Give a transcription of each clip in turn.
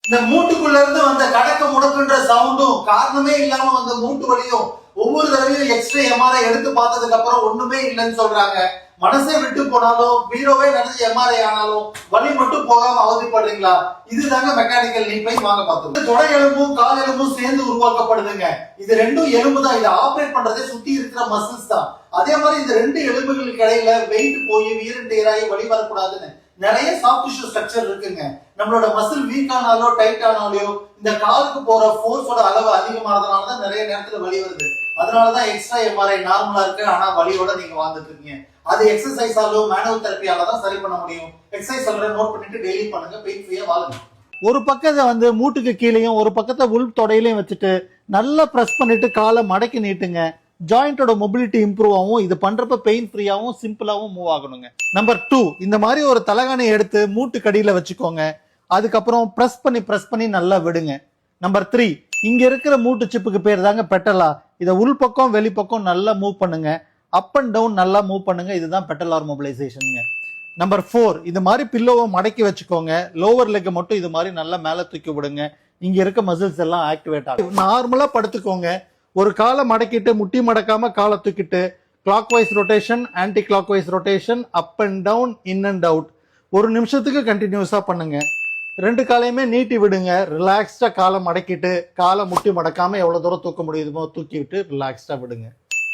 இந்த மூட்டுக்குள்ள இருந்து வந்த கடக்க முடக்குன்ற சவுண்டும் காரணமே இல்லாம வந்த மூட்டு வலியும் ஒவ்வொரு தடவையும் எக்ஸ்ரே எம்ஆர்ஐ எடுத்து பார்த்ததுக்கு அப்புறம் ஒண்ணுமே இல்லைன்னு சொல்றாங்க. மனசே விட்டு போனாலும் பீரோவே நடந்து எம்ஆர்ஐ ஆனாலும் வலி மட்டும் போகாம அவதிப்படுறீங்களா? இதுதாங்க மெக்கானிக்கல் நீ பெயின் வாங்க பார்த்தோம். தொடை எலும்பும் கால் எலும்பும் சேர்ந்து உருவாக்கப்படுதுங்க. இது ரெண்டும் எலும்பு தான். இதை ஆப்ரேட் பண்றதே சுத்தி இருக்கிற மசில்ஸ் தான். அதே மாதிரி இந்த ரெண்டு எலும்புகளுக்கு இடையில வெயிட் போய் வீரன் டேராகி வலி வரக்கூடாதுன்னு நிறைய சாஃப்ட் டிஷ்யூ ஸ்ட்ரக்சர் இருக்குங்க. நம்மளோட மசில் வீக் ஆனாலோ டைட் ஆனாலோ இந்த காலுக்கு போற ஃபோர்ஸோட அளவு அதிகமானதுனாலதான் நிறைய நேரத்துல வலி வருது. அதனாலதான் எக்ஸ்ட்ரா எம்ஆர்ஐ நார்மலா இருக்கு, ஆனா வலியோட நீங்க வாழ்ந்துட்டு இருக்கீங்க. அது எக்ஸசைஸாலோ மேனுவல் தெரப்பியால தான் சரி பண்ண முடியும். எக்ஸசைஸ் சொல்ற நோட் பண்ணிட்டு டெய்லி பண்ணுங்க, பெயின் ஃப்ரீயா வாழுங்க. ஒரு பக்கத்தை மூட்டுக்கு கீழேயும் ஒரு பக்கத்தை உள் தொடையிலையும் வச்சுட்டு நல்லா பிரஸ் பண்ணிட்டு காலை மடக்கி நீட்டுங்க. ஜாயிண்டோட மொபிலிட்டி இம்ப்ரூவ் ஆகும். இது பண்றப்ப பெயின் ஃப்ரீயாவும் சிம்பிளாவும் மூவ் ஆகணுங்க. நம்பர் 2, இந்த மாதிரி ஒரு தலகாணி எடுத்து மூட்டு கடியில வச்சுக்கோங்க. அதுக்கப்புறம் பிரஸ் பண்ணி நல்லா விடுங்க. நம்பர் 3, இங்க இருக்கிற மூட்டு சிப்புக்கு பேர் தாங்க பெட்டலா. இதை உள்பக்கம் வெளிப்பக்கம் நல்லா மூவ் பண்ணுங்க. அப் அண்ட் டவுன் நல்லா மூவ் பண்ணுங்க. இதுதான் பெட்டலார் மொபிலைசேஷனுங்க. நம்பர் 4, இது மாதிரி பில்லோவை மடக்கி வச்சுக்கோங்க. லோவர் லெக் மட்டும் இது மாதிரி நல்லா மேல தூக்கி விடுங்க. இங்க இருக்க மசில்ஸ் எல்லாம் ஆக்டிவேட் ஆகும். நார்மலா படுத்துக்கோங்க. ஒரு காலை மடக்கிட்டு முட்டி மடக்காம காலை தூக்கிட்டு clock wise rotation, anti clock wise rotation, up and down, in and out. ஒரு நிமிஷத்துக்கு கண்டினியூஸா பண்ணுங்க. ரெண்டு காலையுமே நீட்டி விடுங்க. ரிலாக்ஸ்டா காலை மடக்கிட்டு காலை முட்டி மடக்காம எவ்வளவு தூரம் தூக்க முடியுமோ தூக்கி விட்டு ரிலாக்ஸ்டா விடுங்க.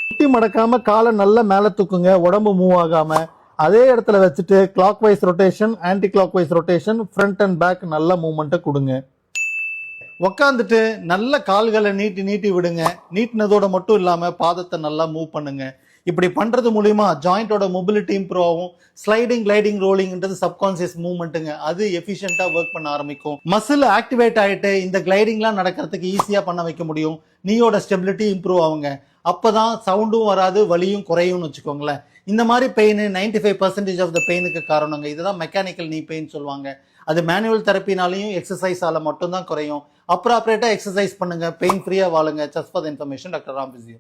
முட்டி மடக்காம காலை நல்லா மேல தூக்குங்க, உடம்பு மூவ் ஆகாம. அதே இடத்துல வச்சுட்டு clock wise rotation, anti clock wise rotation, front and back நல்ல மூவ்மெண்ட்டை கொடுங்க. உக்காந்துட்டு நல்ல கால்களை நீட்டி விடுங்க. நீட்டினதோட மட்டும் இல்லாம பாதத்தை நல்லா மூவ் பண்ணுங்க. இப்படி பண்றது மூலியமா ஜாயிண்டோட மொபிலிட்டி இம்ப்ரூவ் ஆகும். ஸ்லைடிங், கிளைடிங், ரோலிங்ன்றது சப்கான்சியஸ் மூவ்மெண்ட்டுங்க. அது எஃபிஷியன்ட்டா ஒர்க் பண்ண ஆரம்பிக்கும். மசில் ஆக்டிவேட் ஆயிட்டு இந்த கிளைடிங்லாம் நடக்கிறதுக்கு ஈஸியா பண்ண வைக்க முடியும். நீயோட ஸ்டெபிலிட்டி இம்ப்ரூவ் ஆகுங்க. அப்பதான் சவுண்டும் வராது, வலியும் குறையும்னு வச்சுக்கோங்களேன். இந்த மாதிரி பெயின் 95% ஆஃப் த பெயினுக்கு காரணங்க. இதுதான் மெக்கானிக்கல் நீ பெயின் சொல்லுவாங்க. அது மேனுவல் தெரப்பினாலையும் எக்ஸசைஸால மட்டும்தான் குறையும். அப்ராப்ரேட்டா எக்ஸசைஸ் பண்ணுங்க, பெயின் ஃப்ரீயா வாழுங்க. Just for the information, doctor Ram physio.